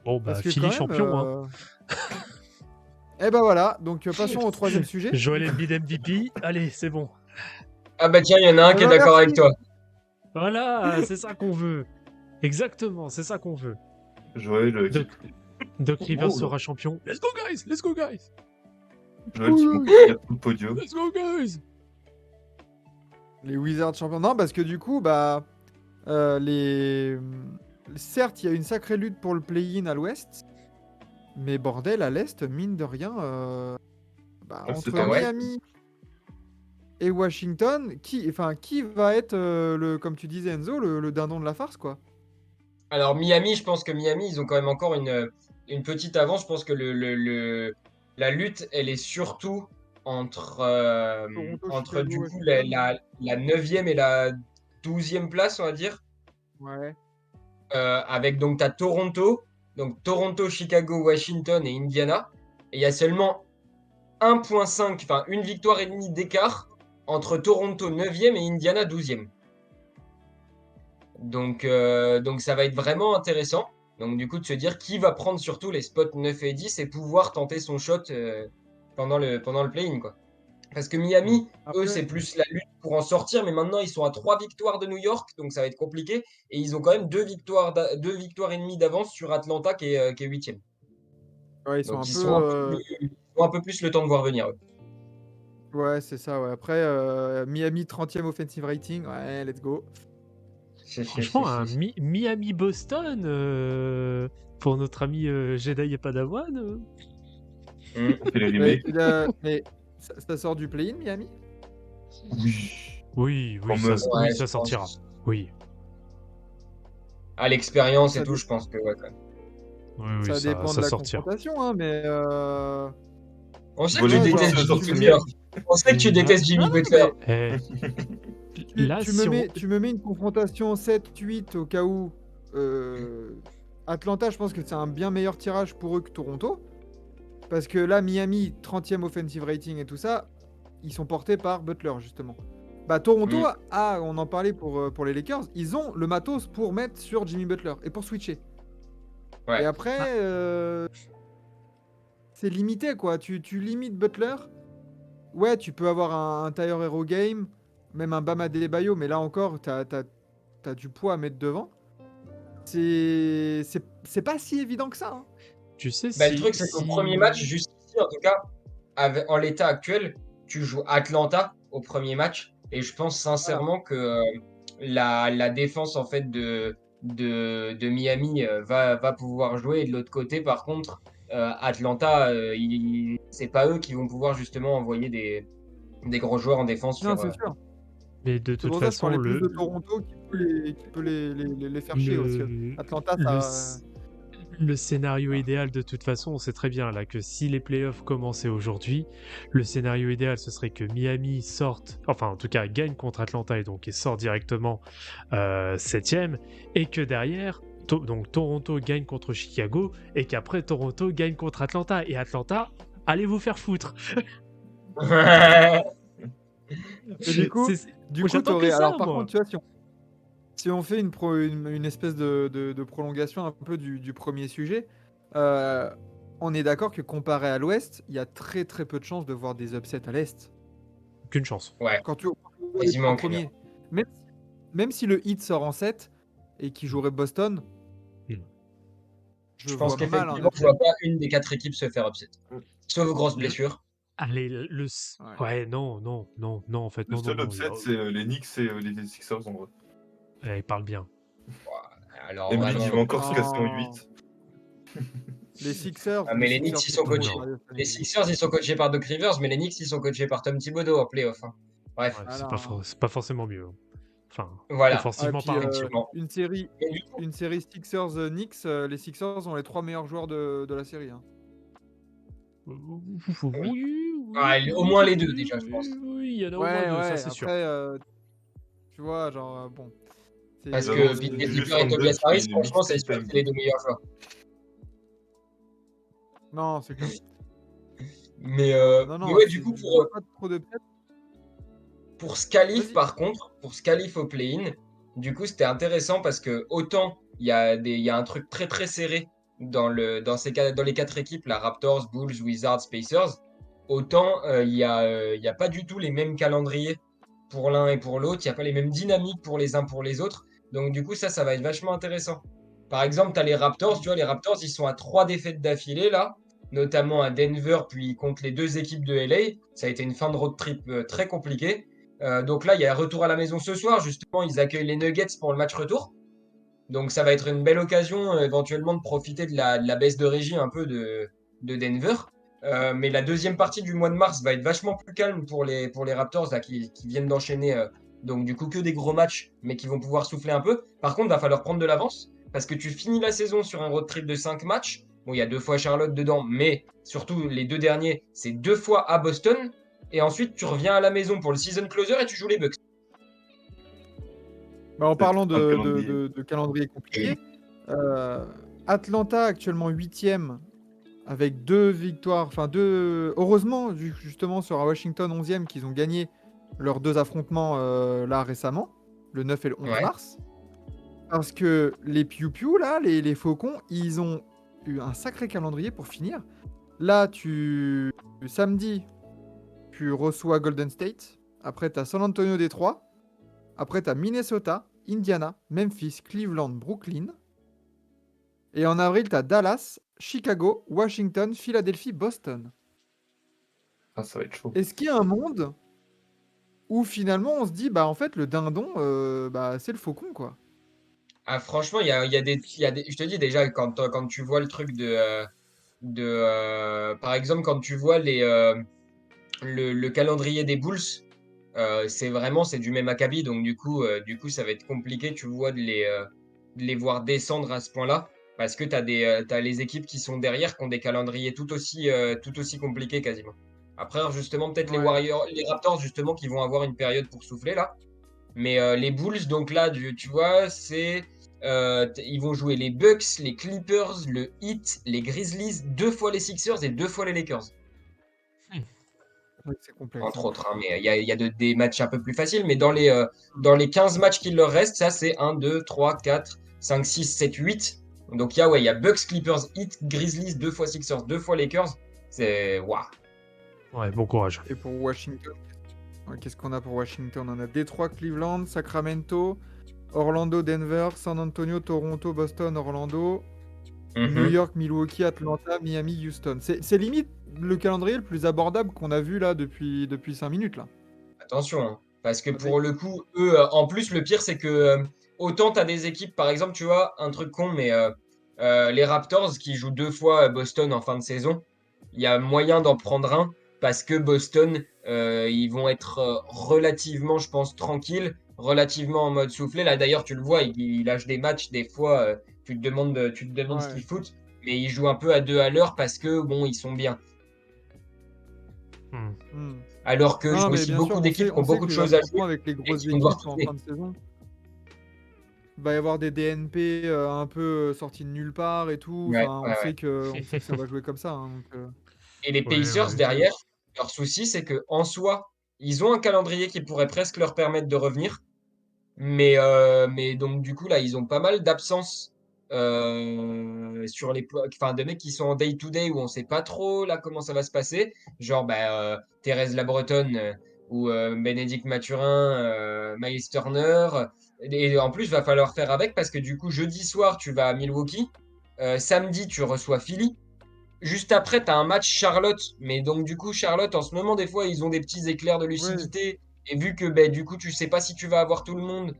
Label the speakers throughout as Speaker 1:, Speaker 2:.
Speaker 1: Bon,
Speaker 2: Parce
Speaker 1: bah,
Speaker 2: que
Speaker 1: Philly
Speaker 2: quand même.
Speaker 1: champion, hein.
Speaker 2: Eh ben voilà, donc passons au troisième sujet.
Speaker 1: Joel Embiid MVP, allez, c'est bon.
Speaker 3: Ah bah tiens, il y en a un
Speaker 2: Eh
Speaker 3: qui est
Speaker 2: ben
Speaker 3: d'accord avec
Speaker 2: merci.
Speaker 3: toi.
Speaker 1: Voilà, c'est ça qu'on veut. Exactement, c'est ça qu'on veut.
Speaker 4: Joël
Speaker 1: Doc, Doc Rivers
Speaker 4: Oh là.
Speaker 1: sera champion. Let's go, guys! Let's go, guys!
Speaker 4: Joël qui monte sur le podium.
Speaker 1: Let's go, guys!
Speaker 2: Les Wizards champions. Non, parce que du coup, bah, les. Certes, il y a une sacrée lutte pour le play-in à l'Ouest, mais bordel, à l'Est, mine de rien, bah,
Speaker 4: Ah, c'est
Speaker 2: entre
Speaker 4: pas
Speaker 3: vrai.
Speaker 2: Miami et Washington, qui va être comme tu disais Enzo, le dindon de la farce, quoi.
Speaker 3: Alors Miami, je pense que Miami, ils ont quand même encore une petite avance. Je pense que la lutte, elle est surtout
Speaker 2: Toronto,
Speaker 3: entre
Speaker 2: Chicago,
Speaker 3: du coup
Speaker 2: Washington.
Speaker 3: la 9e et la 12e place, on va dire.
Speaker 2: Ouais.
Speaker 3: Avec donc t'as Toronto, donc Toronto, Chicago, Washington et Indiana. Et il y a seulement 1,5, enfin une victoire et demie d'écart entre Toronto 9e et Indiana 12e. Donc ça va être vraiment intéressant. Donc du coup de se dire qui va prendre surtout les spots 9 et 10 et pouvoir tenter son shot pendant le play-in, quoi. Parce que Miami, eux, c'est
Speaker 2: Après,
Speaker 3: plus la lutte pour en sortir, mais maintenant ils sont à 3 victoires de New York, donc ça va être compliqué. Et ils ont quand même 2 victoires et demie d'avance sur Atlanta qui est 8e.
Speaker 2: ouais, ils sont
Speaker 3: Donc
Speaker 2: un
Speaker 3: ils
Speaker 2: peu.
Speaker 3: sont ils ont un peu plus le temps de voir venir, eux.
Speaker 2: Ouais, c'est ça, ouais. Après, Miami 30e offensive rating. Ouais, let's go.
Speaker 1: Franchement, un Miami-Boston pour notre ami Jedi et Padawan.
Speaker 4: On fait les
Speaker 2: Mais,
Speaker 4: remakes.
Speaker 2: mais ça sort du play-in, Miami?
Speaker 4: Oui.
Speaker 1: Oui,
Speaker 4: Quand même.
Speaker 1: oui,
Speaker 3: Ouais,
Speaker 1: ça
Speaker 3: je pense.
Speaker 1: sortira. Oui,
Speaker 3: À l'expérience et
Speaker 2: Ça,
Speaker 3: tout,
Speaker 2: dé-
Speaker 3: je pense que ouais, quand même.
Speaker 1: oui,
Speaker 2: ça dépend de
Speaker 1: ça
Speaker 2: la
Speaker 1: sortira.
Speaker 2: confrontation, hein, mais.
Speaker 3: On sait
Speaker 4: Bon,
Speaker 3: que tu
Speaker 4: les
Speaker 2: Ouais,
Speaker 4: Knicks,
Speaker 3: détestes
Speaker 4: ça
Speaker 2: genre,
Speaker 3: Jimmy
Speaker 4: sort
Speaker 2: tu
Speaker 4: c'est
Speaker 2: me
Speaker 3: Butler.
Speaker 4: mieux.
Speaker 3: On sait que tu
Speaker 1: Là,
Speaker 3: détestes Jimmy
Speaker 2: Non, non,
Speaker 3: Butler.
Speaker 1: eh,
Speaker 2: tu,
Speaker 1: là,
Speaker 2: tu
Speaker 1: si
Speaker 2: me
Speaker 1: on...
Speaker 2: mets, tu me mets une confrontation 7-8 au cas où. Atlanta, je pense que c'est un bien meilleur tirage pour eux que Toronto. Parce que là, Miami, 30e offensive rating et tout ça, ils sont portés par Butler, justement. Bah, Toronto,
Speaker 3: Mm.
Speaker 2: on en parlait pour les Lakers, ils ont le matos pour mettre sur Jimmy Butler et pour switcher. Et
Speaker 3: Ouais.
Speaker 2: après, c'est limité, quoi. Tu limites Butler. Ouais, tu peux avoir un Tyler Hero game, même un Bam Adebayo, mais là encore, t'as du poids à mettre devant. C'est pas si évident que ça, hein.
Speaker 1: Tu sais,
Speaker 3: Bah, le truc, c'est qu'au premier match, juste ici, en tout cas, en l'état actuel, tu joues Atlanta au premier match. Et je pense
Speaker 2: Voilà.
Speaker 3: sincèrement que la défense en fait de Miami va pouvoir jouer. Et de l'autre côté, par contre, Atlanta, c'est pas eux qui vont pouvoir justement envoyer des gros joueurs en défense
Speaker 2: Non,
Speaker 3: sur.
Speaker 2: c'est sûr.
Speaker 1: mais de
Speaker 2: C'est
Speaker 1: toute
Speaker 2: pour ça que je
Speaker 1: façon,
Speaker 2: parlais plus de Toronto qui peut les faire chier aussi.
Speaker 1: le,
Speaker 2: Atlanta,
Speaker 1: le,
Speaker 2: ça.
Speaker 1: le scénario
Speaker 2: Voilà.
Speaker 1: idéal, de toute façon, on sait très bien là que si les playoffs commençaient aujourd'hui, le scénario idéal, ce serait que Miami sorte, enfin en tout cas gagne contre Atlanta et donc sort directement 7ème, et que derrière, donc Toronto gagne contre Chicago, et qu'après Toronto gagne contre Atlanta, et Atlanta, allez vous faire foutre.
Speaker 2: Et du coup,
Speaker 1: Moi, j'attends que
Speaker 2: t'aurais.
Speaker 1: ça,
Speaker 2: Alors, par
Speaker 1: moi.
Speaker 2: contre, tu vois, si on fait une espèce de prolongation un peu du premier sujet, euh, on est d'accord que comparé à l'Ouest, il y a très très peu de chances de voir des upsets à l'Est.
Speaker 1: Aucune chance.
Speaker 3: Ouais,
Speaker 2: Quand tu vois les
Speaker 3: quasiment
Speaker 2: trois
Speaker 3: aucune.
Speaker 2: premiers. Même, même si le Heat sort en 7 et qui jouerait Boston,
Speaker 1: Mm.
Speaker 2: je
Speaker 3: Je pense
Speaker 2: vois mal un
Speaker 3: qu'effectivement, je
Speaker 2: upset.
Speaker 3: vois pas une des 4 équipes se faire upset. Sauf grosse
Speaker 2: Le-
Speaker 3: blessure.
Speaker 1: Allez,
Speaker 2: Ouais.
Speaker 1: ouais, non, en fait,
Speaker 4: Le
Speaker 1: non.
Speaker 4: seul upset, c'est les Knicks et les Sixers en vrai.
Speaker 1: Il parle bien.
Speaker 3: Alors
Speaker 4: Embiid, il va
Speaker 3: vraiment.
Speaker 4: encore se casser en
Speaker 2: Non.
Speaker 4: 8.
Speaker 2: Les Sixers,
Speaker 3: Ah, mais les Knicks, ils
Speaker 2: c'est
Speaker 3: sont
Speaker 2: pas
Speaker 3: coachés.
Speaker 1: Non.
Speaker 2: sérieux cette
Speaker 3: Les
Speaker 2: année.
Speaker 3: Sixers, ils sont coachés par Doc Rivers, mais les Knicks, ils sont coachés par Tom Thibodeau en playoff, hein. Bref,
Speaker 1: Ouais,
Speaker 2: Voilà, hein.
Speaker 1: c'est pas forcément mieux, hein. Enfin,
Speaker 3: voilà,
Speaker 2: Ah, et
Speaker 1: offensivement
Speaker 2: puis
Speaker 1: parlant.
Speaker 3: effectivement.
Speaker 2: une série,
Speaker 3: Et du coup,
Speaker 2: une série Sixers-Knicks, les Sixers ont les 3 meilleurs joueurs de la série, hein.
Speaker 1: Oui,
Speaker 3: au moins les deux déjà, je pense.
Speaker 1: oui, il y en a au moins
Speaker 2: Ouais,
Speaker 1: deux, ça
Speaker 2: ouais,
Speaker 1: c'est sûr.
Speaker 2: après, tu vois, genre, bon.
Speaker 3: Parce
Speaker 4: Ils
Speaker 3: que
Speaker 4: annoncent
Speaker 3: Pete
Speaker 4: Julius
Speaker 3: Clipper et
Speaker 4: Randle
Speaker 3: Tobias
Speaker 4: qui fait
Speaker 3: Harris,
Speaker 4: une
Speaker 3: franchement, c'est
Speaker 4: mixtape
Speaker 3: sûr que c'est
Speaker 4: NBA.
Speaker 3: les deux meilleurs joueurs.
Speaker 2: Non, c'est clair.
Speaker 3: Mais
Speaker 2: Non,
Speaker 3: ouais, du coup,
Speaker 2: je vois pas trop de peut-être.
Speaker 3: pour Scalif,
Speaker 2: Vas-y.
Speaker 3: par contre, pour Scalif au play-in, du coup, c'était intéressant parce que autant il y a un truc très très serré dans les 4 équipes, la Raptors, Bulls, Wizards, Pacers, autant il y a pas du tout les mêmes calendriers pour l'un et pour l'autre, il n'y a pas les mêmes dynamiques pour les uns pour les autres. Donc du coup, ça va être vachement intéressant. Par exemple, tu as les Raptors, tu vois, les Raptors, ils sont à 3 défaites d'affilée là, notamment à Denver, puis contre les 2 équipes de LA. Ça a été une fin de road trip très compliquée. Donc là, il y a un retour à la maison ce soir. Justement, ils accueillent les Nuggets pour le match retour. Donc ça va être une belle occasion éventuellement de profiter de la baisse de régime un peu de Denver. Mais la deuxième partie du mois de mars va être vachement plus calme pour les Raptors là, qui viennent d'enchaîner donc du coup que des gros matchs, mais qui vont pouvoir souffler un peu. Par contre, va falloir prendre de l'avance parce que tu finis la saison sur un road trip de 5 matchs. Bon, il y a 2 fois Charlotte dedans, mais surtout les 2 derniers, c'est 2 fois à Boston. Et ensuite, tu reviens à la maison pour le season closer et tu joues les Bucks.
Speaker 2: Bah, en parlant
Speaker 4: pas le calendrier.
Speaker 2: de calendrier compliqué, Atlanta actuellement 8e avec 2 victoires, enfin 2. Heureusement, justement, sur Washington 11e, qu'ils ont gagné leurs 2 affrontements là récemment, le 9 et le 11
Speaker 3: Ouais.
Speaker 2: mars. Parce que les Piu-Piu, là, les Faucons, ils ont eu un sacré calendrier pour finir. Là, samedi, tu reçois Golden State. Après, tu as San Antonio Détroit. Après, tu as Minnesota, Indiana, Memphis, Cleveland, Brooklyn. Et en avril, tu as Dallas, Chicago, Washington, Philadelphie, Boston.
Speaker 4: Ah, ça va être chaud.
Speaker 2: Est-ce qu'il y a un monde où finalement on se dit, bah en fait, le dindon, bah, c'est le faucon, quoi.
Speaker 3: Ah, franchement, je te dis déjà, quand tu vois le truc par exemple, quand tu vois le calendrier des Bulls, c'est du même acabit, donc du coup, ça va être compliqué, tu vois, de les voir descendre à ce point-là, parce que t'as les équipes qui sont derrière, qui ont des calendriers tout aussi compliqués quasiment. Après, justement, peut-être les
Speaker 2: Ouais.
Speaker 3: Warriors, les Raptors, justement, qui vont avoir une période pour souffler là. Mais les Bulls, donc là, tu vois, ils vont jouer les Bucks, les Clippers, le Heat, les Grizzlies, 2 fois les Sixers et 2 fois les Lakers,
Speaker 2: Ouais, c'est complexe,
Speaker 3: entre
Speaker 2: hein.
Speaker 3: autres, hein. Mais il y a des matchs un peu plus faciles. Mais dans les 15 matchs qui leur restent, ça c'est 1, 2, 3, 4, 5, 6, 7, 8. Donc il y a Bucks, Clippers, Heat, Grizzlies, 2 fois Sixers, 2 fois Lakers. C'est waouh.
Speaker 1: Ouais, bon courage.
Speaker 2: Et pour Washington, qu'est-ce qu'on a pour Washington? On a Détroit, Cleveland, Sacramento, Orlando, Denver, San Antonio, Toronto, Boston, Orlando, New York, Milwaukee, Atlanta, Miami, Houston. C'est limite le calendrier le plus abordable qu'on a vu là depuis 5 minutes là.
Speaker 3: Attention, hein. Parce que
Speaker 2: Avec-
Speaker 3: pour le coup, eux, en plus, le pire, c'est que autant tu as des équipes, par exemple, tu vois, un truc con, mais les Raptors qui jouent 2 fois Boston en fin de saison, il y a moyen d'en prendre un parce que Boston, ils vont être relativement, je pense, tranquilles, relativement en mode soufflé. Là, d'ailleurs, tu le vois, ils lâchent des matchs, des fois, tu te demandes ce
Speaker 2: Ouais.
Speaker 3: qu'ils foutent, mais ils jouent un peu à 2 à l'heure parce que, bon, ils sont bien.
Speaker 1: Hmm.
Speaker 2: Hmm.
Speaker 3: Alors que je
Speaker 2: Non,
Speaker 3: vois
Speaker 2: mais
Speaker 3: aussi
Speaker 2: bien sûr,
Speaker 3: beaucoup d'équipes qui ont
Speaker 2: on sait
Speaker 3: beaucoup
Speaker 2: que
Speaker 3: de
Speaker 2: les
Speaker 3: choses à jouer
Speaker 2: affrontements avec les
Speaker 3: et
Speaker 2: grosses
Speaker 3: qui vont devoir
Speaker 2: équipes en
Speaker 3: souffler.
Speaker 2: fin de saison, il va y avoir des DNP un peu sortis de nulle part et tout.
Speaker 3: Ouais,
Speaker 2: Enfin,
Speaker 3: ouais, ouais.
Speaker 2: on sait que ça va jouer comme ça, hein, donc,
Speaker 3: Et les
Speaker 1: Ouais,
Speaker 3: Pacers
Speaker 1: ouais.
Speaker 3: derrière, leur souci, c'est que en soi, ils ont un calendrier qui pourrait presque leur permettre de revenir. Mais donc, du coup, là, ils ont pas mal d'absences enfin, de mecs qui sont en day-to-day où on sait pas trop là comment ça va se passer. Genre, Thérèse Labretonne ou Bénédicte Mathurin, Miles Turner. Et en plus, va falloir faire avec parce que du coup, jeudi soir, tu vas à Milwaukee. Samedi, tu reçois Philly. Juste après, tu as un match Charlotte. Mais donc, du coup, Charlotte, en ce moment, des fois, ils ont des petits éclairs de
Speaker 2: ouais.
Speaker 3: lucidité. Et vu que, du coup, tu sais pas si tu vas avoir tout le monde,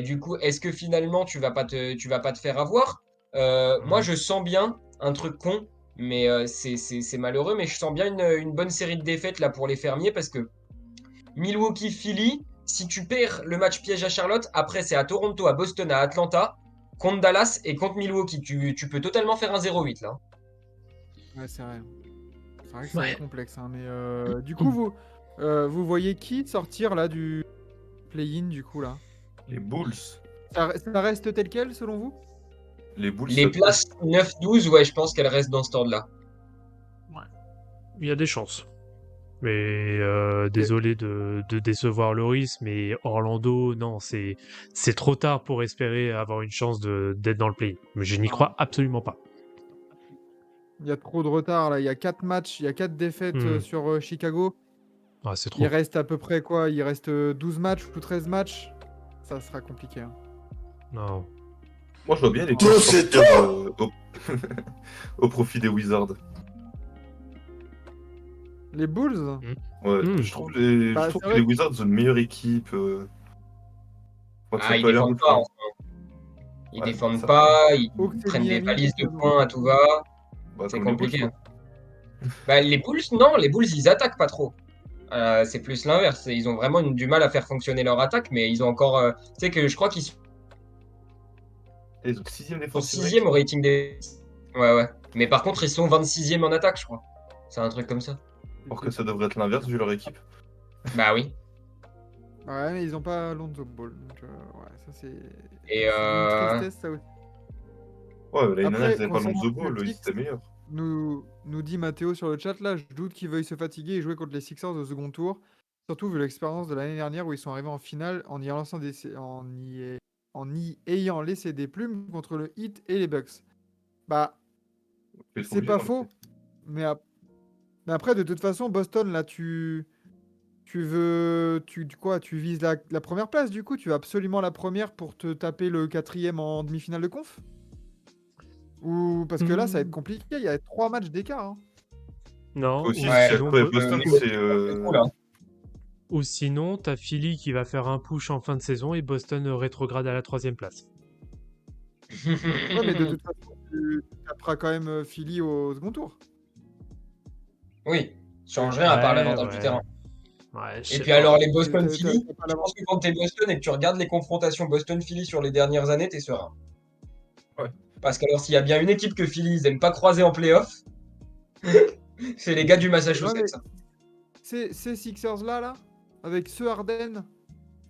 Speaker 3: du coup, est-ce que finalement, tu vas pas te faire avoir? Moi,
Speaker 1: Hmm.
Speaker 3: je sens bien un truc con, mais c'est malheureux, mais je sens bien une bonne série de défaites là pour les fermiers parce que Milwaukee-Philly, si tu perds le match piège à Charlotte, après, c'est à Toronto, à Boston, à Atlanta, contre Dallas et contre Milwaukee. Tu peux totalement faire un 0-8 là.
Speaker 2: Ouais, c'est vrai. C'est vrai que ça va être
Speaker 1: Ouais.
Speaker 2: complexe, hein, mais du coup, vous voyez qui sortir là du play-in du coup là?
Speaker 4: Les Bulls.
Speaker 2: Ça reste tel quel selon vous?
Speaker 4: Les Bulls,
Speaker 3: Les places 9-12, ouais, je pense qu'elles restent dans ce ordre-là.
Speaker 1: Il y a des chances. Mais
Speaker 2: Et-
Speaker 1: désolé de décevoir Loris, mais Orlando, non, c'est trop tard pour espérer avoir une chance d'être dans le play. Mais je n'y
Speaker 2: Ah,
Speaker 1: crois absolument pas.
Speaker 2: Il y a trop de retard là. Il y a 4 matchs, il y a 4 défaites sur Chicago.
Speaker 1: Ah, c'est trop.
Speaker 2: Il reste à peu près quoi? Il reste 12 matchs ou 13 matchs. Ça sera compliqué. Hein.
Speaker 1: Non.
Speaker 4: Moi, je vois bien les
Speaker 5: Tout, c'est
Speaker 4: sortir, au profit des Wizards.
Speaker 2: Les Bulls?
Speaker 4: Ouais,
Speaker 1: Mm.
Speaker 4: je trouve, je
Speaker 2: Bah,
Speaker 4: trouve
Speaker 2: c'est
Speaker 4: que
Speaker 2: vrai
Speaker 4: les Wizards ont une meilleure équipe. Quand ça
Speaker 3: Ils
Speaker 4: peut aller un
Speaker 3: défendent
Speaker 4: peu
Speaker 3: pas.
Speaker 4: plus loin.
Speaker 3: Ils
Speaker 4: Ouais,
Speaker 3: défendent
Speaker 4: ça.
Speaker 3: pas, ils
Speaker 2: Oh, que c'est
Speaker 3: prennent des
Speaker 2: Miami,
Speaker 3: valises de
Speaker 2: pardon.
Speaker 3: points à tout va.
Speaker 4: Bah,
Speaker 3: C'est
Speaker 4: comme les Bulls,
Speaker 3: compliqué.
Speaker 4: quoi.
Speaker 3: Bah, les Bulls, non, les Bulls, ils attaquent pas trop. C'est plus l'inverse. Ils ont vraiment du mal à faire fonctionner leur attaque, mais ils ont encore. Tu sais que je crois qu'ils sont
Speaker 4: Et ils ont 6ème défense
Speaker 3: 6e au rating des. Ouais. Mais par contre, ils sont 26e en attaque, je crois. C'est un truc comme ça.
Speaker 4: Alors que ça devrait être l'inverse vu leur équipe.
Speaker 3: Bah oui.
Speaker 2: Ouais, mais ils ont pas Lonzo Ball. Donc, ouais, ça c'est.
Speaker 3: Et
Speaker 2: C'est d'une tristesse, ça aussi.
Speaker 4: Ouais, l'année dernière,
Speaker 2: Après,
Speaker 4: ils avaient pas
Speaker 2: concernant
Speaker 4: Lonzo
Speaker 2: les
Speaker 4: Ball, ils
Speaker 2: Celtics,
Speaker 4: étaient meilleurs.
Speaker 2: nous dit Mathéo sur le chat, là, je doute qu'ils veuillent se fatiguer et jouer contre les Sixers au second tour. Surtout vu l'expérience de l'année dernière où ils sont arrivés en finale en y ayant laissé des plumes contre le Heat et les Bucks. Bah,
Speaker 4: Ils sont
Speaker 2: c'est
Speaker 4: obligés
Speaker 2: pas
Speaker 4: d'en
Speaker 2: faux. Mais après, de toute façon, Boston, là, tu veux. Tu vises la première place, du coup? Tu veux absolument la première pour te taper le 4e en demi-finale de conf? Ou parce que là, ça va être compliqué. Il y a 3 matchs d'écart. Hein.
Speaker 1: Non,
Speaker 4: Aussi,
Speaker 1: ou
Speaker 3: Ouais.
Speaker 4: si
Speaker 1: sinon,
Speaker 4: après Boston,
Speaker 3: niveau-
Speaker 4: c'est.
Speaker 3: Oula.
Speaker 1: ou sinon, t'as Philly qui va faire un push en fin de saison et Boston rétrograde à la 3e place.
Speaker 2: Ouais, mais de toute façon, tu taperas quand même Philly au second tour.
Speaker 3: Oui, change rien à part l'avantage du terrain.
Speaker 1: Ouais, je
Speaker 3: Et
Speaker 1: sais
Speaker 3: puis
Speaker 1: pas.
Speaker 3: alors, les
Speaker 2: T'as
Speaker 3: Boston-Philly,
Speaker 2: pas
Speaker 3: je
Speaker 2: l'avantage.
Speaker 3: pense que quand t'es Boston et que tu regardes les confrontations Boston-Philly sur les dernières années, t'es serein.
Speaker 4: Ouais.
Speaker 3: Parce qu'alors, s'il y a bien une équipe que Philly, ils aiment pas croiser en playoff, c'est les gars du
Speaker 2: Ouais,
Speaker 3: Massachusetts.
Speaker 2: mais ces Sixers-là, avec ce Harden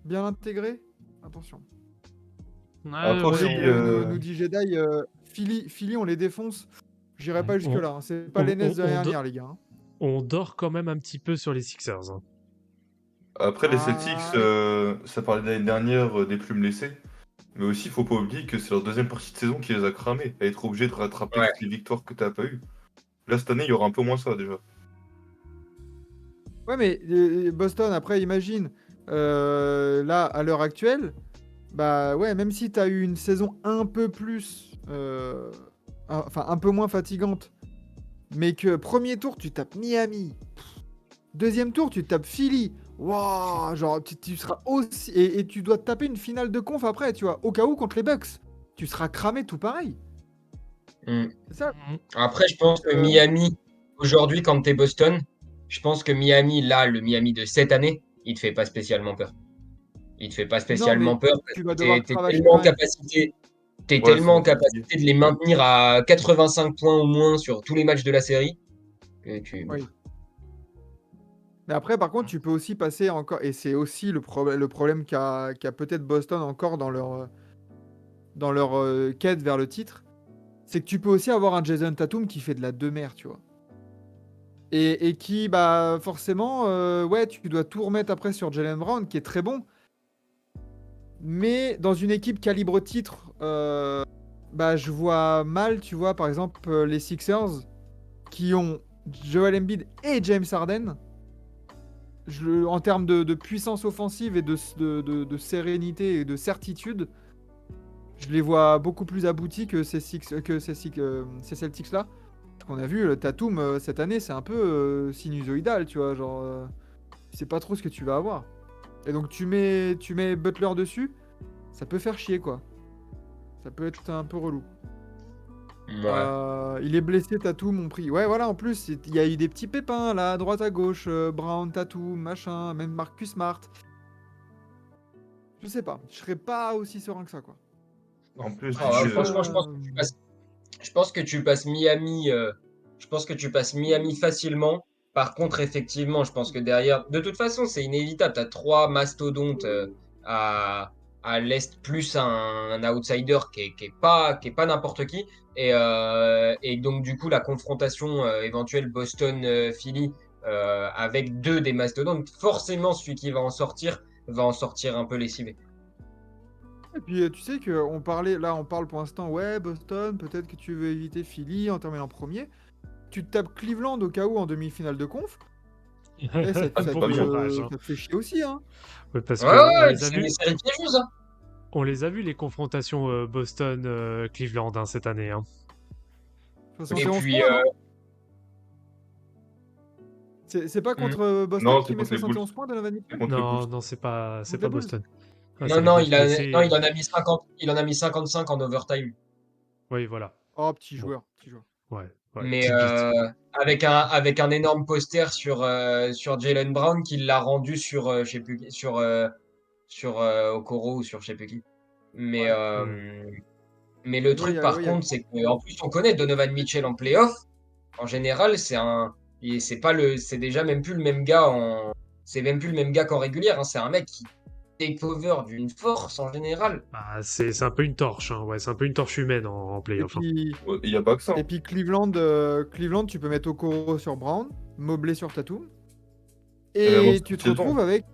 Speaker 2: bien intégré, attention.
Speaker 4: Après aussi,
Speaker 2: Nous dit Jedi, Philly, on les défonce. J'irai pas jusque-là. Hein. C'est pas
Speaker 1: on-
Speaker 2: les Nets de l'année
Speaker 1: on-
Speaker 2: dernière, les gars. Hein.
Speaker 1: On dort quand même un petit peu sur les Sixers. Hein.
Speaker 4: Après, les
Speaker 2: Ah,
Speaker 4: Celtics,
Speaker 2: oui.
Speaker 4: ça parlait de l'année dernière des plumes laissées. Mais aussi, faut pas oublier que c'est leur deuxième partie de saison qui les a cramés. À être obligé de rattraper
Speaker 3: Ouais.
Speaker 4: toutes les victoires que t'as pas eues. Là, cette année, il y aura un peu moins ça déjà.
Speaker 2: Ouais, mais Boston, après, imagine, là, à l'heure actuelle, bah ouais, même si t'as eu une saison un peu plus, enfin, un peu moins fatigante, mais que premier tour, tu tapes Miami, deuxième tour, tu tapes Philly, waouh, genre, tu seras aussi, et tu dois te taper une finale de conf après, tu vois, au cas où contre les Bucks, tu seras cramé tout pareil.
Speaker 3: Mm.
Speaker 2: C'est ça.
Speaker 3: Après, je pense que Miami, aujourd'hui, quand t'es Boston, je pense que Miami, là, le Miami de cette année, il te fait pas spécialement peur. Il te fait pas spécialement peur parce
Speaker 2: tu
Speaker 3: que
Speaker 2: vas devoir
Speaker 3: t'es
Speaker 2: cravacher
Speaker 3: tellement
Speaker 2: quand
Speaker 3: en
Speaker 2: même.
Speaker 3: capacité. T'es
Speaker 4: Ouais,
Speaker 3: tellement
Speaker 4: ça
Speaker 3: en
Speaker 4: va être compliqué.
Speaker 3: capacité de les maintenir à 85 points au moins sur tous les matchs de la série. Que tu...
Speaker 2: Oui. Mais après, par contre, tu peux aussi passer encore, et c'est aussi le problème qu'a peut-être Boston encore dans leur quête vers le titre, c'est que tu peux aussi avoir un Jason Tatum qui fait de la demeure, tu vois. Et qui, bah, forcément, ouais, tu dois tout remettre après sur Jaylen Brown, qui est très bon. Mais dans une équipe calibre titre, bah, je vois mal, tu vois, par exemple, les Sixers qui ont Joel Embiid et James Harden. En termes de puissance offensive et de sérénité et de certitude, je les vois beaucoup plus aboutis que ces Celtics-là. Parce qu'on a vu, le Tatum, cette année, c'est un peu sinusoïdal, tu vois. Genre, tu sais pas trop ce que tu vas avoir. Et donc, tu mets Butler dessus, ça peut faire chier, quoi. Ça peut être un peu relou.
Speaker 3: Ouais.
Speaker 2: Il est blessé, Tatum, mon prix. Ouais, voilà, en plus, il y a eu des petits pépins, là, à droite, à gauche. Brown, Tatum, machin, même Marcus Smart. Je sais pas. Je serais pas aussi serein que ça, quoi.
Speaker 4: En plus,
Speaker 3: Ah ouais,
Speaker 4: d'ici,
Speaker 3: franchement, je pense que tu passes Miami. Je pense que tu passes Miami facilement. Par contre, effectivement, je pense que derrière, de toute façon, c'est inévitable. Tu as trois mastodontes à, à l'Est, plus un outsider qui est pas n'importe qui. Et donc, du coup, la confrontation éventuelle Boston-Philly avec deux des mastodontes, forcément, celui qui va en sortir un peu lessivé.
Speaker 2: Et puis, tu sais qu'on parlait, là, on parle pour l'instant, ouais, Boston, peut-être que tu veux éviter Philly en terminant premier. tu te tapes Cleveland au cas où en demi-finale de conf. Ça,
Speaker 1: Bon
Speaker 4: pas bien.
Speaker 1: courage, hein.
Speaker 2: ça te fait chier aussi, hein.
Speaker 1: Ouais, parce
Speaker 3: Ouais,
Speaker 1: que on
Speaker 3: ouais,
Speaker 1: les a
Speaker 3: c'est
Speaker 1: vus,
Speaker 3: des séries piégeuses. Hein.
Speaker 1: on les a vus les confrontations Boston-Cleveland cette année. Hein.
Speaker 3: Et
Speaker 2: 71
Speaker 3: puis,
Speaker 2: points, non? C'est pas
Speaker 3: hmm.
Speaker 2: contre Boston
Speaker 4: Non,
Speaker 2: qui
Speaker 4: c'est
Speaker 2: met
Speaker 4: contre les Bulls.
Speaker 2: 71 points, Donovan
Speaker 4: C'est
Speaker 2: Mitchell?
Speaker 4: contre les
Speaker 1: Non,
Speaker 4: Bulls.
Speaker 1: non, c'est pas
Speaker 2: Contre les Bulls?
Speaker 1: Boston. Ah,
Speaker 3: Non,
Speaker 1: c'est les
Speaker 3: non,
Speaker 1: Bulls. Mais
Speaker 3: non, il
Speaker 1: c'est...
Speaker 3: en a mis 50, il en a mis 55 en overtime.
Speaker 1: Oui, voilà.
Speaker 2: Oh, petit
Speaker 1: Bon,
Speaker 2: joueur, petit joueur.
Speaker 1: ouais,
Speaker 3: Mais
Speaker 1: petite bite.
Speaker 3: avec un énorme poster sur Jalen Brown qui l'a rendu sur, je sais plus, sur Okoro ou sur je sais plus qui. Mais,
Speaker 2: Ouais.
Speaker 3: mais le
Speaker 2: Ouais,
Speaker 3: truc, par
Speaker 2: y a-
Speaker 3: contre, c'est qu'en plus, on connaît Donovan Mitchell en playoff. En général, c'est pas c'est déjà même plus le même gars c'est même plus le même gars qu'en régulière. Hein. C'est un mec qui take over d'une force en général.
Speaker 1: Bah, c'est un peu une torche. Hein. Ouais, c'est un peu une torche humaine en
Speaker 2: Et
Speaker 1: playoff. Hein.
Speaker 2: puis,
Speaker 4: Il n'y a pas que ça.
Speaker 2: et puis Cleveland, Cleveland, tu peux mettre Okoro sur Brown, Mobley sur Tatum.
Speaker 4: Et même en
Speaker 2: Et tu te
Speaker 4: saison.
Speaker 2: retrouves avec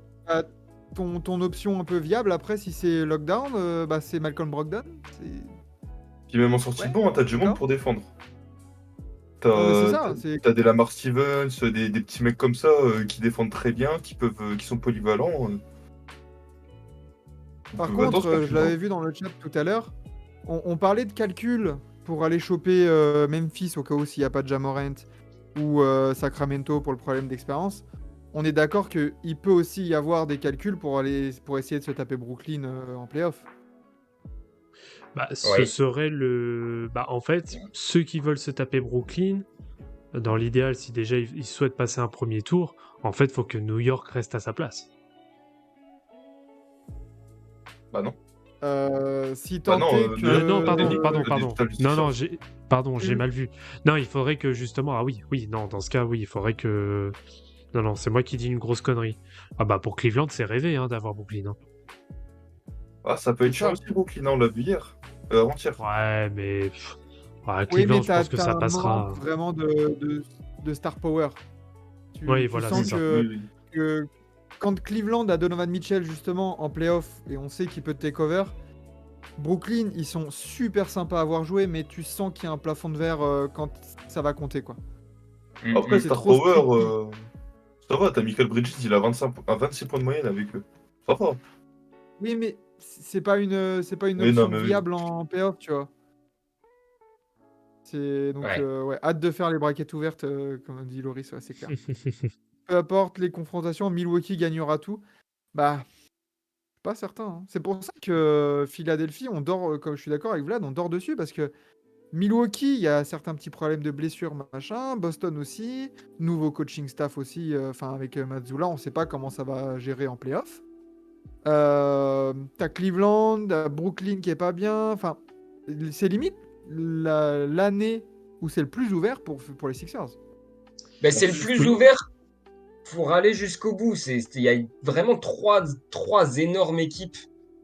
Speaker 2: ton option un peu viable. Après, si c'est lockdown, bah, c'est Malcolm Brogdon.
Speaker 4: Puis même en sortie
Speaker 2: Ouais,
Speaker 4: de banc, hein, t'as du monde
Speaker 2: d'accord.
Speaker 4: pour défendre.
Speaker 2: Non, mais c'est
Speaker 4: T'as
Speaker 2: ça. C'est...
Speaker 4: t'as des Lamar Stevens, des petits mecs comme ça qui défendent très bien, qui sont polyvalents.
Speaker 2: Par
Speaker 4: Donc,
Speaker 2: contre,
Speaker 4: attention,
Speaker 2: je
Speaker 4: tu
Speaker 2: l'avais
Speaker 4: vois.
Speaker 2: vu dans le chat tout à l'heure. On parlait de calcul pour aller choper Memphis au cas où s'il n'y a pas de Ja Morant ou Sacramento pour le problème d'expérience. On est d'accord qu'il peut aussi y avoir des calculs pour essayer de se taper Brooklyn en playoff.
Speaker 1: Bah, ce
Speaker 3: Oui.
Speaker 1: serait le... Bah, en fait, ceux qui veulent se taper Brooklyn, dans l'idéal, si déjà ils souhaitent passer un premier tour, en fait, faut que New York reste à sa place.
Speaker 4: Bah non.
Speaker 2: Si
Speaker 4: Bah
Speaker 2: tant
Speaker 4: non,
Speaker 2: est
Speaker 4: New
Speaker 2: que...
Speaker 4: York,
Speaker 1: Non,
Speaker 4: des
Speaker 1: pardon,
Speaker 4: Knicks,
Speaker 1: pardon,
Speaker 4: des
Speaker 1: pardon.
Speaker 4: Sixers.
Speaker 1: Non, j'ai
Speaker 2: Mhm.
Speaker 1: mal vu. Non, il faudrait que justement... Ah oui, oui, non, dans ce cas, oui, il faudrait que... Non, c'est moi qui dis une grosse connerie. Ah bah, pour Cleveland, c'est rêvé hein, d'avoir Brooklyn. Hein.
Speaker 4: Ah, ça peut
Speaker 2: C'est
Speaker 4: être chiant
Speaker 2: ça.
Speaker 4: aussi, Brooklyn, hein, on l'a vu hier. Avant-hier.
Speaker 1: Ouais, mais... Ouais,
Speaker 2: Oui,
Speaker 1: Cleveland,
Speaker 2: mais
Speaker 1: je pense que ça
Speaker 2: t'as un manque
Speaker 1: passera.
Speaker 2: vraiment de star power.
Speaker 1: Oui,
Speaker 2: Tu
Speaker 1: voilà, c'est
Speaker 2: sens
Speaker 1: ça.
Speaker 4: Oui, oui.
Speaker 2: que quand Cleveland a Donovan Mitchell justement en playoff et on sait qu'il peut take over, Brooklyn, ils sont super sympas à avoir joué, mais tu sens qu'il y a un plafond de verre quand ça va compter, quoi.
Speaker 4: Après,
Speaker 2: C'est
Speaker 4: Star
Speaker 2: trop
Speaker 4: Power,
Speaker 2: scripté.
Speaker 4: ça va, t'as Michael Bridges, il a 26 points de moyenne avec eux. Ça va.
Speaker 2: Oui, mais c'est pas une
Speaker 4: Oui, non,
Speaker 2: option
Speaker 4: mais oui.
Speaker 2: viable en playoff, tu vois. C'est donc
Speaker 3: Ouais.
Speaker 2: ouais, hâte de faire les braquettes ouvertes, comme dit Loris, ouais, c'est clair. Peu importe les confrontations, Milwaukee gagnera tout. Bah, pas certain. Hein. C'est pour ça que Philadelphie, on dort, comme je suis d'accord avec Vlad, on dort dessus parce que Milwaukee, il y a certains petits problèmes de blessures, machin. Boston aussi. Nouveau coaching staff aussi, enfin avec Mazzulla, on ne sait pas comment ça va gérer en playoff. T'as Cleveland, Brooklyn qui est pas bien. Enfin, c'est limite l'année où c'est le plus ouvert pour les Sixers.
Speaker 3: Ben, c'est le plus ouvert pour aller jusqu'au bout. Il y a vraiment trois énormes équipes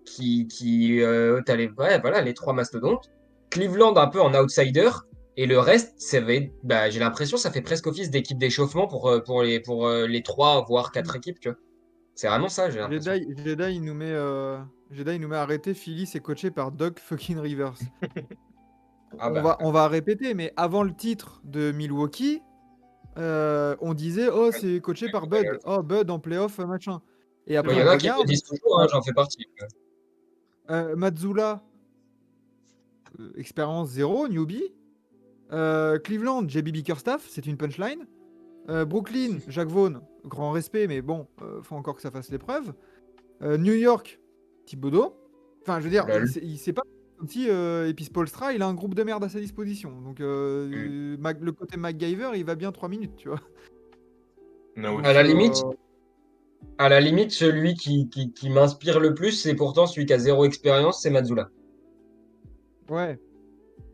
Speaker 3: t'as ouais, voilà, les trois mastodontes. Cleveland un peu en outsider. Et le reste, j'ai l'impression, ça fait presque office d'équipe d'échauffement pour les trois, voire quatre équipes, tu vois. C'est vraiment ça, j'ai l'impression.
Speaker 2: Jedi, il nous met arrêter. Philly, c'est coaché par Doc fucking Rivers.
Speaker 3: Ah bah,
Speaker 2: On va répéter, mais avant le titre de Milwaukee, on disait oh c'est coaché par Bud, oh Bud en playoff machin. Et
Speaker 3: il
Speaker 2: après
Speaker 3: y
Speaker 2: on
Speaker 3: en a qui le
Speaker 2: regarde,
Speaker 3: disent toujours, hein, j'en fais partie.
Speaker 2: Mazzulla, expérience zéro, newbie. Cleveland, JB Bickerstaff, c'est une punchline. Brooklyn, Jacques Vaughn, grand respect, mais bon, faut encore que ça fasse l'épreuve. New York, Thibodeau. Enfin, je veux dire,
Speaker 3: Lol.
Speaker 2: il sait pas comme si Epis Polstra, il a un groupe de merde à sa disposition. Donc, le côté MacGyver, il va bien 3 minutes, tu vois.
Speaker 4: Non,
Speaker 2: Donc,
Speaker 3: À la limite, celui qui m'inspire le plus, c'est pourtant celui qui a zéro expérience, c'est Mazzulla.
Speaker 2: ouais.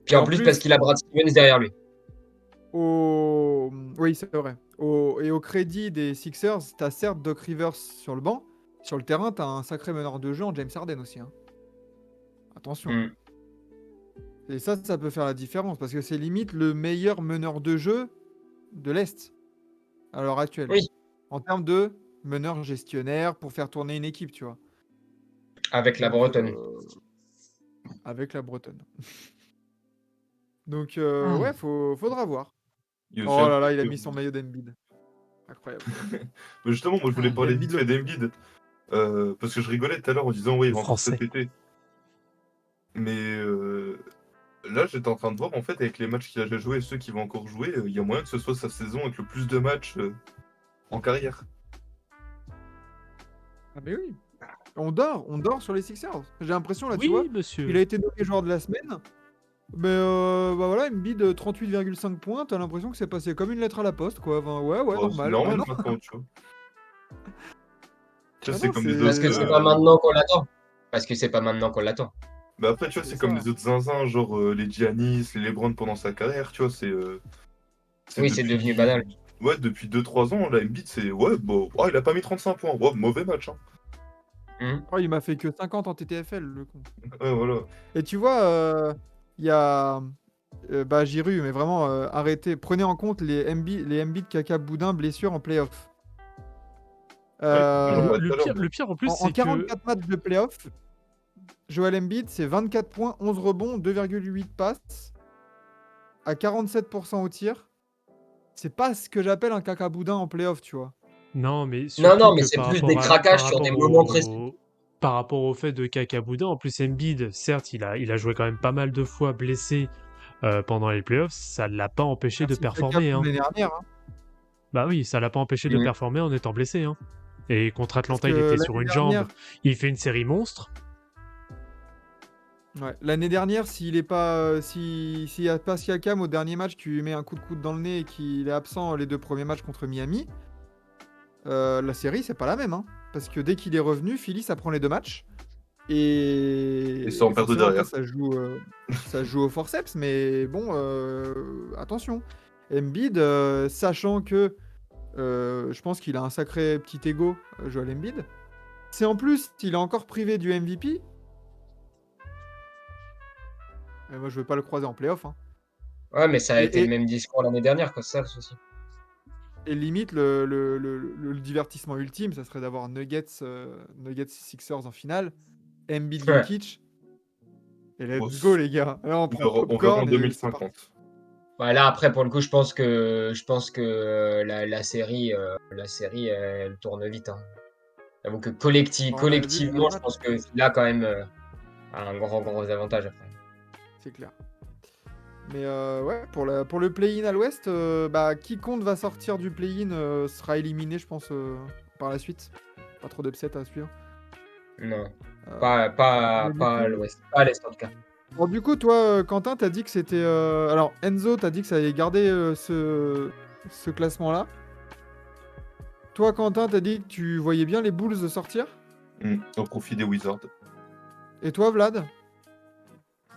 Speaker 3: Puis
Speaker 2: Et
Speaker 3: en
Speaker 2: en
Speaker 3: plus, parce
Speaker 2: plus,
Speaker 3: qu'il a Brad Stevens derrière lui.
Speaker 2: oui, c'est vrai. Et au crédit des Sixers, t'as certes Doc Rivers sur le banc. Sur le terrain, t'as un sacré meneur de jeu en James Harden aussi. Hein. Attention.
Speaker 3: Mm.
Speaker 2: Et ça peut faire la différence parce que c'est limite le meilleur meneur de jeu de l'Est à l'heure actuelle.
Speaker 3: Oui,
Speaker 2: En termes de meneur gestionnaire pour faire tourner une équipe, tu vois.
Speaker 3: avec la
Speaker 2: Donc,
Speaker 3: Bretonne.
Speaker 2: avec la Bretonne. Donc,
Speaker 3: Ah.
Speaker 2: ouais, faudra voir.
Speaker 4: Il y a aussi
Speaker 2: Oh
Speaker 4: un
Speaker 2: là là,
Speaker 4: truc,
Speaker 2: il a mis son maillot d'Embiid. Incroyable.
Speaker 4: mais justement, moi je voulais parler vite
Speaker 2: Embiid,
Speaker 4: fait d'Embiid. Parce que je rigolais tout à l'heure en disant, ouais, il va encore se
Speaker 1: Français.
Speaker 4: péter. Mais là, j'étais en train de voir, en fait, avec les matchs qu'il a déjà joués et ceux qui vont encore jouer, il y a moyen que ce soit sa saison avec le plus de matchs en carrière.
Speaker 2: Ah mais oui. On dort sur les Sixers. J'ai l'impression là, tu vois,
Speaker 1: Oui, monsieur.
Speaker 2: il a été nommé joueur de la semaine. Mais bah voilà, Embiid 38,5 points, t'as l'impression que c'est passé comme une lettre à la poste, quoi. Enfin, ouais,
Speaker 4: Oh, c'est
Speaker 2: normal.
Speaker 4: normal
Speaker 2: Bah non.
Speaker 4: maintenant, tu vois. Tu vois,
Speaker 2: Ah
Speaker 4: c'est
Speaker 2: non,
Speaker 4: comme les
Speaker 3: Parce
Speaker 4: autres.
Speaker 3: que c'est pas maintenant qu'on l'attend. Parce que c'est pas maintenant qu'on l'attend.
Speaker 4: Mais après, tu vois,
Speaker 2: C'est
Speaker 4: c'est comme
Speaker 2: ça.
Speaker 4: les autres zinzins, genre les Giannis, les LeBron pendant sa carrière, tu vois, c'est
Speaker 3: Oui, c'est devenu banal.
Speaker 4: Ouais, depuis 2-3 ans, la Embiid, c'est ouais, bon, oh, il a pas mis 35 points, ouais, mauvais match, hein.
Speaker 3: Mhm.
Speaker 2: Oh, il m'a fait que 50 en TTFL, le con.
Speaker 4: Ouais, voilà.
Speaker 2: Et tu vois, il y a bah Giroud, mais vraiment arrêtez, prenez en compte les Embiid, Kaka, Boudin, blessures en playoff.
Speaker 4: Ouais, j'en
Speaker 2: Euh,
Speaker 4: parlais tout à l'heure.
Speaker 1: Le pire en plus,
Speaker 2: en
Speaker 1: c'est que
Speaker 2: 44 matchs de playoff, Joel Embiid, c'est 24 points, 11 rebonds, 2,8 passes, à 47% au tir. C'est pas ce que j'appelle un caca boudin en playoff, tu vois.
Speaker 1: non, mais
Speaker 3: Non,
Speaker 1: surtout
Speaker 3: non, mais
Speaker 1: que
Speaker 3: c'est
Speaker 1: par
Speaker 3: plus
Speaker 1: rapport
Speaker 3: des
Speaker 1: à
Speaker 3: craquages sur des moments précis.
Speaker 1: par rapport au fait de Kakabuda, en plus Embiid, certes, il a joué quand même pas mal de fois blessé pendant les playoffs, ça l'a pas empêché de
Speaker 2: Merci Kaka
Speaker 1: performer,
Speaker 2: pour
Speaker 1: hein.
Speaker 2: l'année dernière. Hein.
Speaker 1: Bah oui, ça l'a pas empêché de
Speaker 3: Mhm.
Speaker 1: performer en étant blessé, hein. Et contre
Speaker 2: Parce
Speaker 1: Atlanta,
Speaker 2: que
Speaker 1: il était sur
Speaker 2: l'année
Speaker 1: une jambe,
Speaker 2: dernière,
Speaker 1: il fait une série monstre.
Speaker 2: ouais, l'année dernière, s'il est pas, s'il y a pas Siakam au dernier match qui lui met un coup de coude dans le nez et qu'il est absent les 2 premiers matchs contre Miami, la série c'est pas la même, hein. Parce que dès qu'il est revenu, Philly ça prend les 2 matchs
Speaker 4: Et ça en
Speaker 2: et
Speaker 4: perd de
Speaker 2: forcément après
Speaker 4: derrière.
Speaker 2: ça joue au forceps, mais bon, attention. Embiid, sachant que je pense qu'il a un sacré petit ego, Joel Embiid. C'est en plus, il est encore privé du MVP. Et moi, je veux pas le croiser en playoff. Hein.
Speaker 3: Ouais, mais ça a été
Speaker 2: Et,
Speaker 3: le
Speaker 2: et-
Speaker 3: même discours l'année dernière, quoi, c'est ça le souci.
Speaker 2: et limite, le divertissement ultime, ça serait d'avoir Nuggets Sixers en finale, Embiid
Speaker 3: Ouais.
Speaker 2: Jokic. Et
Speaker 4: Oh,
Speaker 2: let's go, les gars. Là, on prend
Speaker 4: on verra en
Speaker 2: popcorn et c'est parti.
Speaker 4: 2050.
Speaker 3: Ouais, là, après, pour le coup, je pense que la série, elle tourne vite. Hein. J'avoue que
Speaker 2: On avait vu le
Speaker 3: collectivement,
Speaker 2: premier
Speaker 3: je
Speaker 2: match,
Speaker 3: pense que là, quand même, a un gros avantage après.
Speaker 2: c'est clair. Mais ouais, pour le play-in à l'ouest, bah, quiconque va sortir du play-in sera éliminé, je pense, par la suite. Pas trop d'upset à suivre.
Speaker 3: Non,
Speaker 2: Euh, mais du
Speaker 3: pas à
Speaker 2: coup,
Speaker 3: l'ouest, pas à l'est en tout cas.
Speaker 2: bon, du coup, toi, Quentin, t'as dit que c'était. Alors, Enzo, t'as dit que ça allait garder ce classement-là. Toi, Quentin, t'as dit que tu voyais bien les Bulls sortir.
Speaker 4: Au profit des Wizards.
Speaker 2: Et toi, Vlad,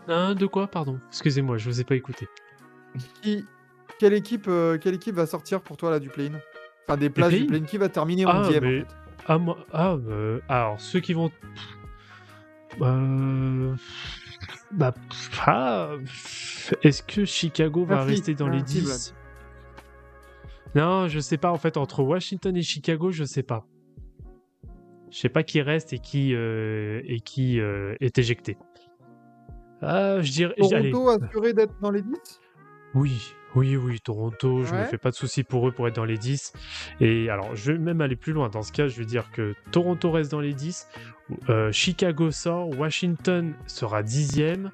Speaker 1: Hein, de quoi, pardon? Excusez-moi, je vous ai pas écouté.
Speaker 2: qui... quelle équipe va sortir pour toi là du play-in? Enfin, des places du
Speaker 1: play-in?
Speaker 2: play-in. Qui va terminer
Speaker 1: Ah,
Speaker 2: 11e en
Speaker 1: mais...
Speaker 2: fait?
Speaker 1: Ah, moi... Ah, alors, ceux qui vont... Bah... Est-ce que Chicago va rester dans les
Speaker 2: Merci,
Speaker 1: 10? Non, je sais pas, en fait, entre Washington et Chicago, je sais pas. Je sais pas qui reste et qui est éjecté. Ah, je dirais... Allez,
Speaker 2: Toronto assuré d'être dans les 10?
Speaker 1: oui, Toronto, je me
Speaker 2: Ouais.
Speaker 1: fais pas de soucis pour eux pour être dans les 10. Et alors, je vais même aller plus loin. Dans ce cas, je vais dire que Toronto reste dans les 10, Chicago sort, Washington sera 10e,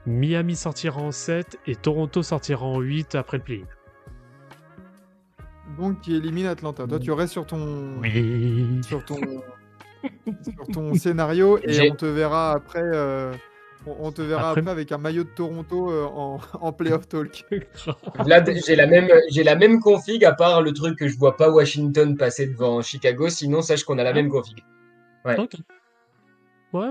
Speaker 1: Miami sortira en 7 et Toronto sortira en 8 après le play-in.
Speaker 2: Donc, qui élimine Atlanta. Toi, tu restes sur ton,
Speaker 1: Oui.
Speaker 2: sur ton, sur ton scénario et
Speaker 3: J'ai-
Speaker 2: on te verra après. On te verra
Speaker 1: Après-
Speaker 2: après avec un maillot de Toronto en playoff talk.
Speaker 3: Vlad, j'ai la même config, à part le truc que je vois pas Washington passer devant Chicago, sinon sache qu'on a la
Speaker 1: Ah.
Speaker 3: même config. Ouais.
Speaker 1: Ok. Ouais,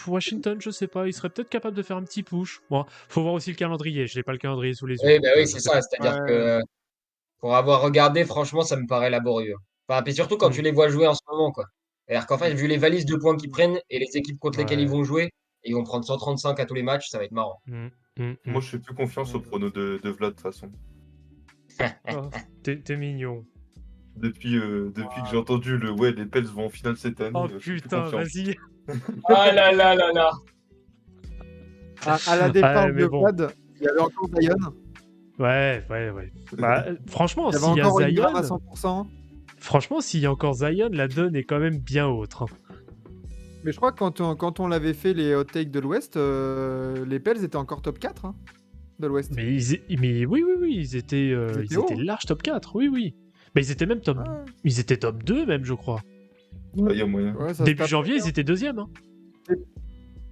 Speaker 1: Washington, je sais pas, il serait peut-être capable de faire un petit push. Bon, faut voir aussi le calendrier, je n'ai pas le calendrier sous les yeux.
Speaker 3: Oui, bah
Speaker 1: donc,
Speaker 3: oui,
Speaker 1: je
Speaker 3: c'est
Speaker 1: sais
Speaker 3: ça. C'est-à-dire
Speaker 2: Ouais.
Speaker 3: que pour avoir regardé, franchement, ça me paraît laborieux. Enfin, puis surtout quand tu les vois jouer en ce moment, quoi. C'est-à-dire qu'en fait, vu les valises de points qu'ils prennent et les équipes contre lesquelles ils
Speaker 1: Ouais.
Speaker 3: vont jouer, ils vont prendre 135 à tous les matchs, ça va être marrant.
Speaker 4: Moi, je fais plus confiance au prono de Vlad, de toute façon.
Speaker 1: Oh, t'es mignon.
Speaker 4: Depuis que j'ai entendu les Pels vont en finale cette année,
Speaker 1: Oh
Speaker 4: je fais plus
Speaker 1: putain,
Speaker 4: confiance.
Speaker 1: vas-y.
Speaker 3: Ah là là là là.
Speaker 2: À la défense
Speaker 1: Ouais, mais
Speaker 2: de
Speaker 1: bon.
Speaker 2: Vlad, il y avait encore Zion.
Speaker 1: Ouais. Bah, franchement,
Speaker 2: Il y avait
Speaker 1: s'il y a
Speaker 2: encore Ingram à
Speaker 1: Zion,
Speaker 2: 100%.
Speaker 1: franchement, s'il y a encore Zion, la donne est quand même bien autre, hein.
Speaker 2: Mais je crois que quand on l'avait fait les hot takes de l'Ouest, les Pels étaient encore top 4 hein, de l'Ouest.
Speaker 1: Mais oui,
Speaker 2: Ils étaient
Speaker 1: ils étaient
Speaker 2: hauts, hein.
Speaker 1: large top 4, oui. Mais ils étaient même
Speaker 2: Ouais,
Speaker 1: ils étaient top 2 même, je crois.
Speaker 4: Ouais, il y a moyen.
Speaker 2: ouais, ça se
Speaker 1: Début
Speaker 2: tapait,
Speaker 1: janvier,
Speaker 2: hein.
Speaker 1: ils étaient deuxième, hein.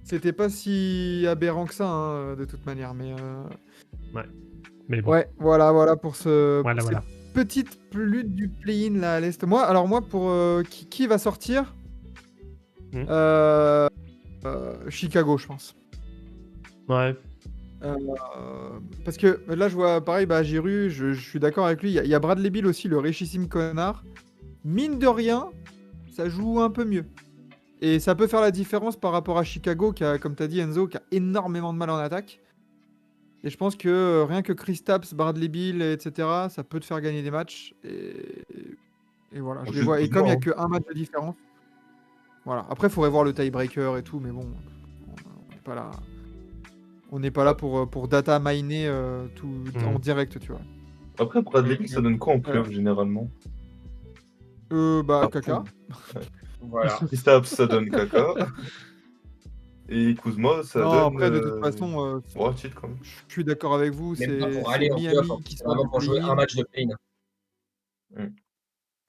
Speaker 2: C'était pas si aberrant que ça, hein, de toute manière.
Speaker 1: Mais bon,
Speaker 2: Ouais, voilà pour
Speaker 1: voilà.
Speaker 2: cette petite lutte du play-in là à l'Est. Moi, pour qui va sortir
Speaker 1: Hmm.
Speaker 2: Chicago, je pense.
Speaker 1: Ouais.
Speaker 2: Euh, Parce que là, je vois pareil, Giroud, je suis d'accord avec lui. Il y a Bradley Beal aussi, le richissime connard. Mine de rien, ça joue un peu mieux. Et ça peut faire la différence par rapport à Chicago, comme tu as dit, Enzo, qui a énormément de mal en attaque. Et je pense que rien que Kristaps, Bradley Beal, etc., ça peut te faire gagner des matchs. Et voilà, je les
Speaker 4: Juste
Speaker 2: vois. Et comme il n'y a
Speaker 4: Kuzma,
Speaker 2: qu'un match de différence, voilà. Après, il faudrait voir le tiebreaker et tout, mais bon, on n'est pas là. On n'est pas là pour data miner tout en direct, tu vois.
Speaker 4: Après, Bradley Beal, ça donne quoi en playoff généralement?
Speaker 2: Kaka.
Speaker 3: Voilà.
Speaker 4: Kristaps, ça donne caca. Et Kuzma, ça
Speaker 2: Non,
Speaker 4: donne.
Speaker 2: après, de toute façon,
Speaker 4: Ouais, titre quand même.
Speaker 2: je suis d'accord avec vous,
Speaker 3: Même pas pour
Speaker 2: c'est
Speaker 3: aller en playoff,
Speaker 2: Miami
Speaker 3: hein.
Speaker 2: qui
Speaker 3: C'est
Speaker 2: sort
Speaker 3: vraiment
Speaker 2: du
Speaker 3: pour jouer un
Speaker 2: play-in.
Speaker 3: match de play-in.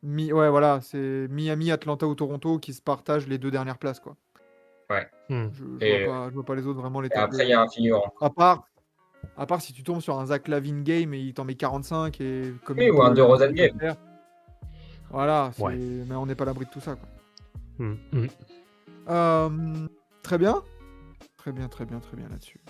Speaker 2: Ouais, voilà, c'est Miami, Atlanta ou Toronto qui se partagent les 2 dernières places, quoi.
Speaker 3: Ouais.
Speaker 2: Je vois pas les autres vraiment les
Speaker 3: Et après, il y a un figurant.
Speaker 2: À part si tu tombes sur un Zach Lavine game et il t'en met 45 et comme
Speaker 3: Oui, ou un DeRozan
Speaker 2: il peut le
Speaker 3: game.
Speaker 2: faire. Voilà,
Speaker 1: Ouais.
Speaker 2: mais on n'est pas à l'abri de tout ça, quoi.
Speaker 1: Hmm.
Speaker 2: Très bien. Très bien là-dessus.